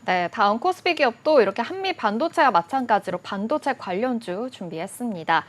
네, 다음 코스피 기업도 이렇게 한미 반도체와 마찬가지로 반도체 관련주 준비했습니다.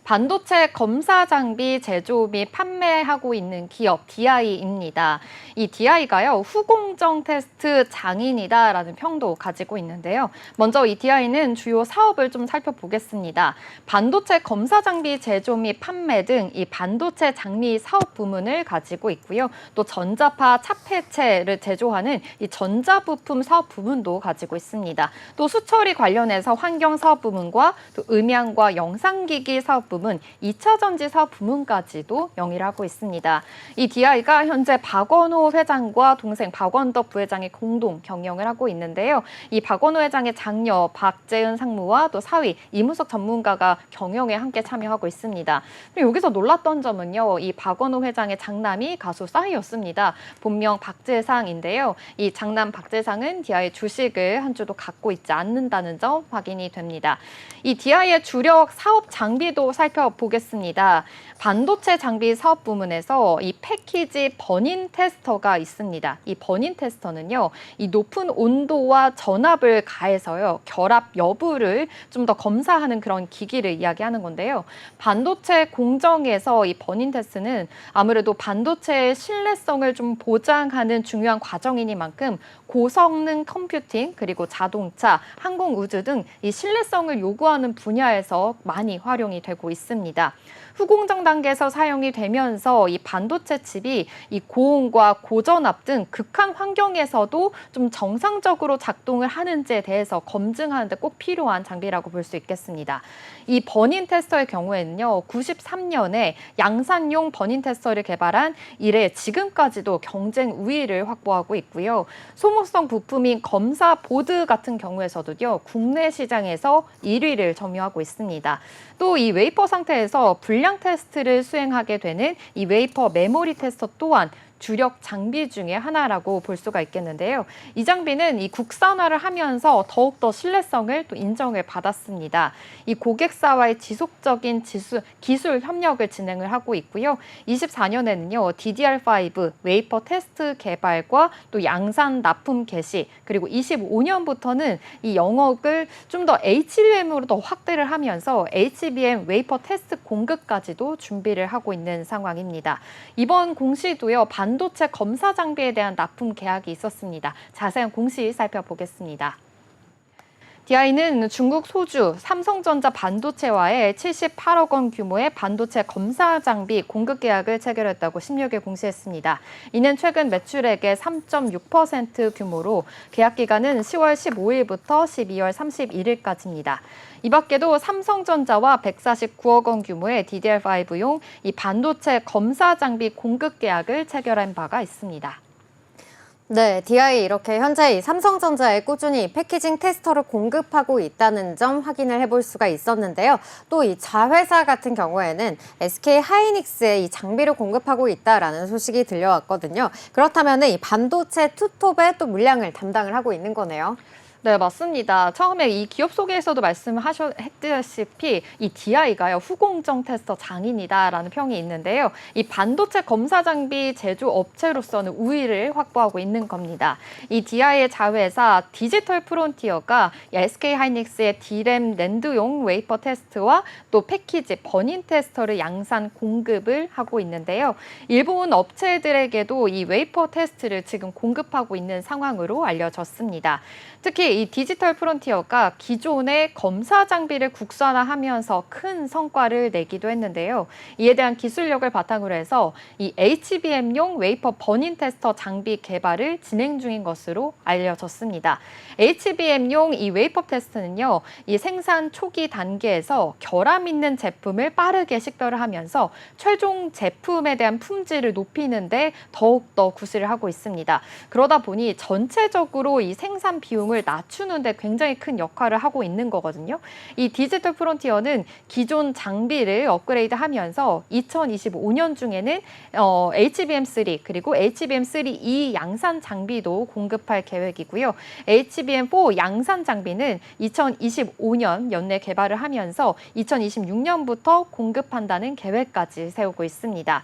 반도체 검사 장비 제조 및 판매하고 있는 기업 DI입니다. 이 DI가요, 후공정 테스트 장인이다라는 평도 가지고 있는데요. 먼저 이 DI는 주요 사업을 좀 살펴보겠습니다. 반도체 검사 장비 제조 및 판매 등 이 반도체 장비 사업 부문을 가지고 있고요. 또 전자파 차폐체를 제조하는 이 전자부품 사업 부문도 가지고 있습니다. 또 수처리 관련해서 환경 사업 부문과 또 음향과 영상기기 사업 부문, 2차 전지 사업 부문까지도 영위를 하고 있습니다. 이 DI가 현재 박원호 회장과 동생 박원덕 부회장이 공동 경영을 하고 있는데요. 이 박원호 회장의 장녀 박재은 상무와 또 사위 이문석 전문가가 경영에 함께 참여하고 있습니다. 여기서 놀랐던 점은요, 이 박원호 회장의 장남이 가수 싸이였습니다. 본명 박재상인데요. 이 장남 박재상은 DI 주식을 한 주도 갖고 있지 않는다는 점 확인이 됩니다. 이 DI의 주력 사업 장비도 살펴보겠습니다. 반도체 장비 사업 부문에서 이 패키지 버닝 테스터가 있습니다. 이 버닝 테스터는요, 이 높은 온도와 전압을 가해서요, 결합 여부를 좀 더 검사하는 그런 기기를 이야기하는 건데요. 반도체 공정에서 이 버닝 테스트는 아무래도 반도체의 신뢰성을 좀 보장하는 중요한 과정이니만큼 고성능 컴퓨팅, 그리고 자동차, 항공우주 등 이 신뢰성을 요구하는 분야에서 많이 활용이 되고 있습니다. 후공정 단계에서 사용이 되면서 이 반도체 칩이 이 고온과 고전압 등 극한 환경에서도 좀 정상적으로 작동을 하는지에 대해서 검증하는 데 꼭 필요한 장비라고 볼 수 있겠습니다. 이 버닝 테스터의 경우에는요, 93년에 양산용 버닝 테스터를 개발한 이래 지금까지도 경쟁 우위를 확보하고 있고요. 소모성 부품인 검사 보드 같은 경우에서도요, 국내 시장에서 1위를 점유하고 있습니다. 또 이 웨이퍼 상태에서 불량 테스트를 수행하게 되는 이 웨이퍼 메모리 테스터 또한 주력 장비 중에 하나라고 볼 수가 있겠는데요. 이 장비는 이 국산화를 하면서 더욱더 신뢰성을 또 인정을 받았습니다. 이 고객사와의 지속적인 기술 협력을 진행을 하고 있고요. 24년에는요, DDR5 웨이퍼 테스트 개발과 또 양산 납품 개시, 그리고 25년부터는 이 영역을 좀 더 HBM으로 더 확대를 하면서 HBM 웨이퍼 테스트 공급까지도 준비를 하고 있는 상황입니다. 이번 공시도요, 반도체 검사 장비에 대한 납품 계약이 있었습니다. 자세한 공시 살펴보겠습니다. DI는 중국 소주 삼성전자 반도체와의 78억 원 규모의 반도체 검사 장비 공급 계약을 체결했다고 16일 공시했습니다. 이는 최근 매출액의 3.6% 규모로 계약 기간은 10월 15일부터 12월 31일까지입니다. 이 밖에도 삼성전자와 149억 원 규모의 DDR5용 이 반도체 검사 장비 공급 계약을 체결한 바가 있습니다. 네, DI 이렇게 현재 이 삼성전자에 꾸준히 패키징 테스터를 공급하고 있다는 점 확인을 해볼 수가 있었는데요. 또 이 자회사 같은 경우에는 SK 하이닉스에 이 장비를 공급하고 있다라는 소식이 들려왔거든요. 그렇다면 이 반도체 투톱의 또 물량을 담당을 하고 있는 거네요. 네, 맞습니다. 처음에 이 기업 소개에서도 말씀하셨다시피 이 DI가요, 후공정 테스터 장인이다라는 평이 있는데요. 이 반도체 검사 장비 제조 업체로서는 우위를 확보하고 있는 겁니다. 이 DI의 자회사 디지털 프론티어가 SK 하이닉스의 D램 낸드용 웨이퍼 테스트와 또 패키지 버닝 테스터를 양산 공급을 하고 있는데요. 일본 업체들에게도 이 웨이퍼 테스트를 지금 공급하고 있는 상황으로 알려졌습니다. 특히 이 디지털 프론티어가 기존의 검사 장비를 국산화하면서 큰 성과를 내기도 했는데요. 이에 대한 기술력을 바탕으로 해서 이 HBM용 웨이퍼 버닝 테스터 장비 개발을 진행 중인 것으로 알려졌습니다. HBM용 이 웨이퍼 테스트는요, 이 생산 초기 단계에서 결함 있는 제품을 빠르게 식별을 하면서 최종 제품에 대한 품질을 높이는 데 더욱더 구실을 하고 있습니다. 그러다 보니 전체적으로 이 생산 비용을 낮추는 데 굉장히 큰 역할을 하고 있는 거거든요. 이 디지털 프론티어는 기존 장비를 업그레이드하면서 2025년 중에는 HBM3 그리고 HBM3E 양산 장비도 공급할 계획이고요. HBM4 양산 장비는 2025년 연내 개발을 하면서 2026년부터 공급한다는 계획까지 세우고 있습니다.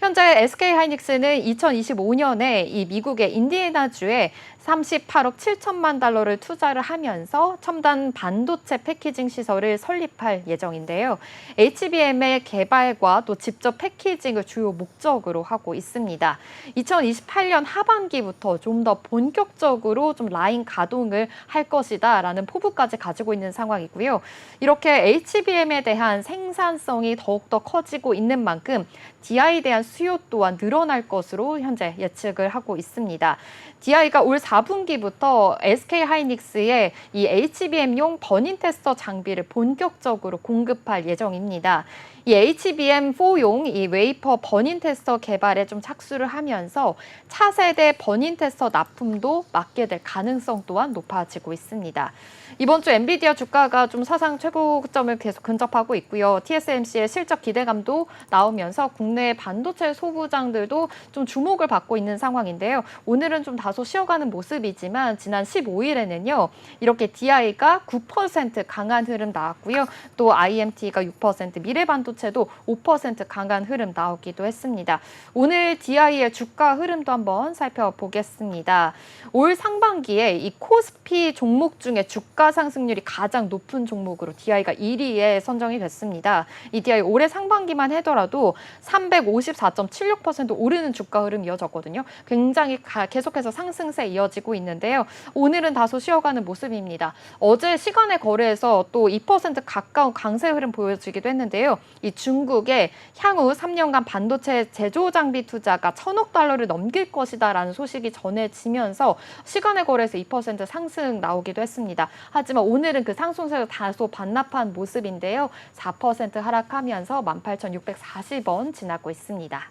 현재 SK하이닉스는 2025년에 이 미국의 인디애나주에 38억 7천만 달러를 투자를 하면서 첨단 반도체 패키징 시설을 설립할 예정인데요. HBM의 개발과 또 직접 패키징을 주요 목적으로 하고 있습니다. 2028년 하반기부터 좀 더 본격적으로 좀 라인 가동을 할 것이다라는 포부까지 가지고 있는 상황이고요. 이렇게 HBM에 대한 생산성이 더욱더 커지고 있는 만큼 DI에 대한 수요 또한 늘어날 것으로 현재 예측을 하고 있습니다. DI가 올 4분기부터 SK하이닉스에 이 HBM용 버닝 테스터 장비를 본격적으로 공급할 예정입니다. 이 HBM4용 이 웨이퍼 버닝 테스터 개발에 좀 착수를 하면서 차세대 버닝 테스터 납품도 맡게 될 가능성 또한 높아지고 있습니다. 이번 주 엔비디아 주가가 좀 사상 최고점을 계속 근접하고 있고요. TSMC의 실적 기대감도 나오면서 국내 반도체 소부장들도 좀 주목을 받고 있는 상황인데요. 오늘은 좀 다소 쉬어가는 모습이지만 지난 15일에는요. 이렇게 DI가 9% 강한 흐름 나왔고요. 또 IMT가 6%, 미래반도체도 5% 강한 흐름 나오기도 했습니다. 오늘 DI의 주가 흐름도 한번 살펴보겠습니다. 올 상반기에 이 코스피 종목 중에 주가 상승률이 가장 높은 종목으로 DI가 1위에 선정이 됐습니다. 이 DI 올해 상반기만 하더라도 354.76% 오르는 주가 흐름 이어졌거든요. 굉장히 계속해서 상승세 이어지고 있는데요. 오늘은 다소 쉬어가는 모습입니다. 어제 시간의 거래에서 또 2% 가까운 강세 흐름 보여지기도 했는데요. 이 중국의 향후 3년간 반도체 제조 장비 투자가 1,000억 달러를 넘길 것이다라는 소식이 전해지면서 시간의 거래에서 2% 상승 나오기도 했습니다. 하지만 오늘은 그 상승세가 다소 반납한 모습인데요. 4% 하락하면서 18,640원 지나고 있습니다.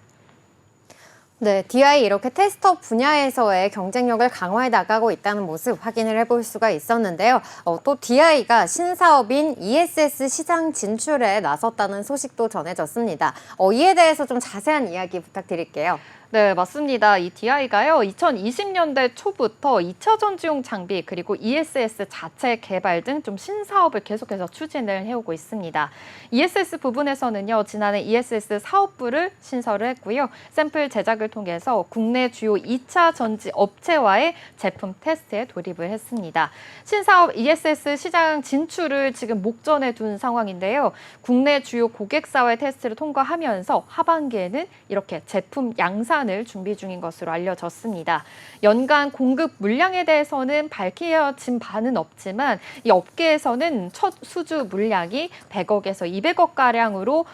네, DI 이렇게 테스터 분야에서의 경쟁력을 강화해 나가고 있다는 모습 확인을 해볼 수가 있었는데요. 또 DI가 신사업인 ESS 시장 진출에 나섰다는 소식도 전해졌습니다. 이에 대해서 좀 자세한 이야기 부탁드릴게요. 네, 맞습니다. 이 DI가요, 2020년대 초부터 2차 전지용 장비 그리고 ESS 자체 개발 등 좀 신사업을 계속해서 추진을 해오고 있습니다. ESS 부분에서는요, 지난해 ESS 사업부를 신설을 했고요. 샘플 제작을 통해서 국내 주요 2차 전지 업체와의 제품 테스트에 돌입을 했습니다. 신사업 ESS 시장 진출을 지금 목전에 둔 상황인데요. 국내 주요 고객사와의 테스트를 통과하면서 하반기에는 이렇게 제품 양산 을 준비 중인 것으로 알려졌습니다. 연간 공급 물량에 대해서는 밝혀진 바는 없지만 이 업계에서는 첫 수주 물량이 100억에서 200억 가량으로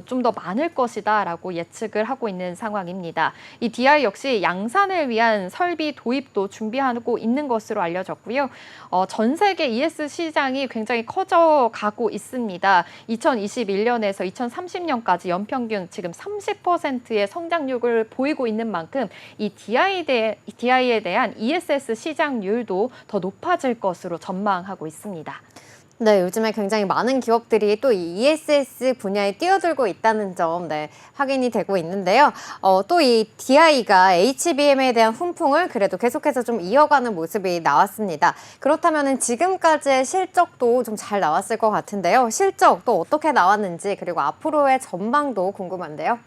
좀 더 많을 것이다라고 예측을 하고 있는 상황입니다. 이 DI 역시 양산을 위한 설비 도입도 준비하고 있는 것으로 알려졌고요. 전 세계 ES 시장이 굉장히 커져가고 있습니다. 2021년에서 2030년까지 연평균 지금 30%의 성장률을 보이고 있는 만큼 이 DI에 대한 ESS 시장률도 더 높아질 것으로 전망하고 있습니다. 네, 요즘에 굉장히 많은 기업들이 또 이 ESS 분야에 뛰어들고 있다는 점 확인이 되고 있는데요. 또 이 DI가 HBM에 대한 훈풍을 그래도 계속해서 좀 이어가는 모습이 나왔습니다. 그렇다면 지금까지의 실적도 좀 잘 나왔을 것 같은데요. 실적 또 어떻게 나왔는지 그리고 앞으로의 전망도 궁금한데요.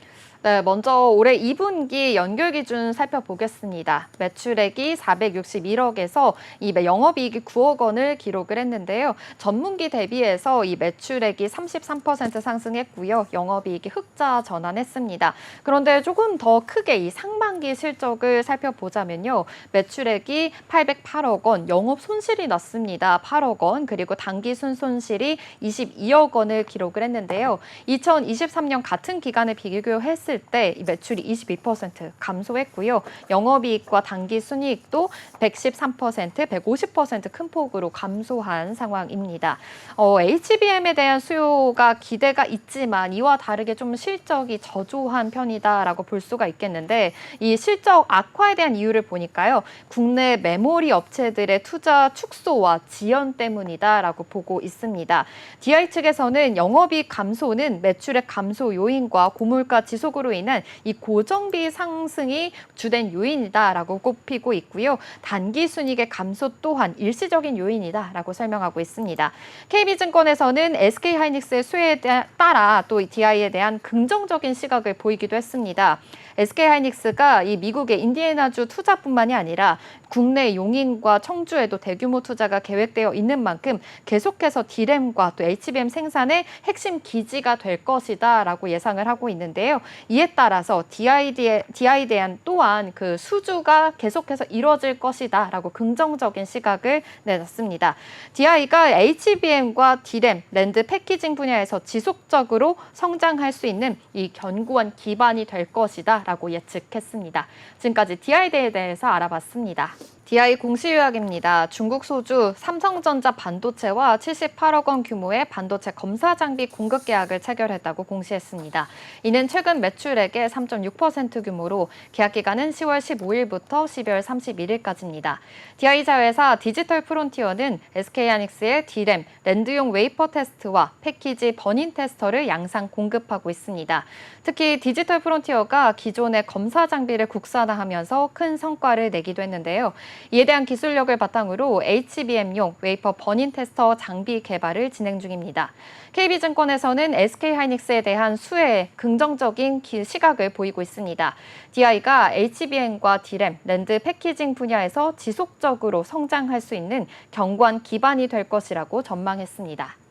네, 먼저 올해 2분기 연결 기준 살펴보겠습니다. 매출액이 461억에서 이 영업이익이 9억 원을 기록을 했는데요. 전분기 대비해서 이 매출액이 33% 상승했고요. 영업이익이 흑자 전환했습니다. 그런데 조금 더 크게 이 상반기 실적을 살펴보자면요. 매출액이 808억 원, 영업 손실이 났습니다. 8억 원, 그리고 당기 순손실이 22억 원을 기록을 했는데요. 2023년 같은 기간에 비교했을 때 매출이 22% 감소했고요. 영업이익과 당기순이익도 113%, 150% 큰 폭으로 감소한 상황입니다. HBM에 대한 수요가 기대가 있지만 이와 다르게 좀 실적이 저조한 편이다라고 볼 수가 있겠는데 이 실적 악화에 대한 이유를 보니까요. 국내 메모리 업체들의 투자 축소와 지연 때문이다라고 보고 있습니다. DI 측에서는 영업이익 감소는 매출액 감소 요인과 고물가 지속으로 충족으로 인한 이 고정비 상승이 주된 요인이다라고 꼽히고 있고요. 단기 순이익의 감소 또한 일시적인 요인이다라고 설명하고 있습니다. KB증권에서는 SK하이닉스의 수혜에 따라 또 DI에 대한 긍정적인 시각을 보이기도 했습니다. SK하이닉스가 이 미국의 인디애나주 투자뿐만이 아니라 국내 용인과 청주에도 대규모 투자가 계획되어 있는 만큼 계속해서 D램과 또 HBM 생산의 핵심 기지가 될 것이다라고 예상을 하고 있는데요. 이에 따라서 DI에 대한 또한 그 수주가 계속해서 이뤄질 것이다라고 긍정적인 시각을 내놨습니다. DI가 HBM과 D램, 랜드 패키징 분야에서 지속적으로 성장할 수 있는 이 견고한 기반이 될 것이다라고 예측했습니다. 지금까지 DI에 대해서 알아봤습니다. DI 공시 요약입니다. 중국 소주 삼성전자 반도체와 78억 원 규모의 반도체 검사 장비 공급 계약을 체결했다고 공시했습니다. 이는 최근 매출액의 3.6% 규모로 계약 기간은 10월 15일부터 12월 31일까지입니다. DI 자회사 디지털 프론티어는 SK하이닉스의 D램, 랜드용 웨이퍼 테스트와 패키지 버닝 테스터를 양상 공급하고 있습니다. 특히 디지털 프론티어가 기존의 검사 장비를 국산화하면서 큰 성과를 내기도 했는데요. 이에 대한 기술력을 바탕으로 HBM용 웨이퍼 버닝 테스터 장비 개발을 진행 중입니다. KB증권에서는 SK하이닉스에 대한 수혜에 긍정적인 시각을 보이고 있습니다. DI가 HBM과 D램, 랜드 패키징 분야에서 지속적으로 성장할 수 있는 견고한 기반이 될 것이라고 전망했습니다.